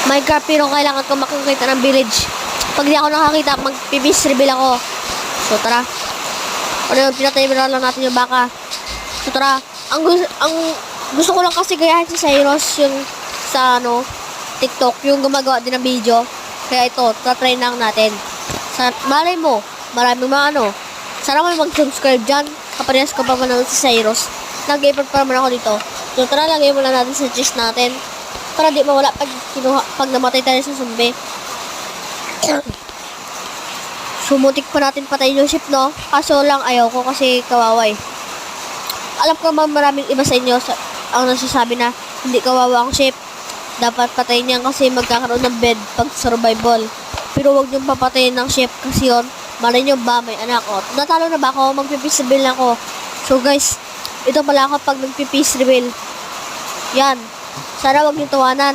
Minecraft, pero kailangan ko makakita ng village. Pag di ako nakakita, mag-peace reveal ako. So, tara. Ano yun, pinatay na lang natin yung baka. So, tara. Ang gusto ko lang kasi gayahin si Cyrus yung sa, TikTok, yung gumagawa din ng video. Kaya ito, tatry lang natin. Malay mo, maraming mga sana mo mag-subscribe dyan. Kaparehas ko pa manood si Cyrus. Nag-effort pa naman ako dito. So, tara, lagay mo lang natin sa chest natin. Para di mawala pag namatay tayo sa zombie. Sumutik pa natin patayin yung ship, no? Kaso lang ayaw ko kasi kawawa eh. Alam ko maraming iba sa inyo ang nasasabi na hindi kawawa ang ship. Dapat patayin niyan kasi magkakaroon ng bed pag survival. Pero wag niyong papatayin ng ship kasi yun, malay niyo ba may anak ko. Natalo na ba ako? Magpipeace reveal na ako. So guys, ito pala ako pag nagpipeace reveal. Yan. Sana wag niyo tawanan.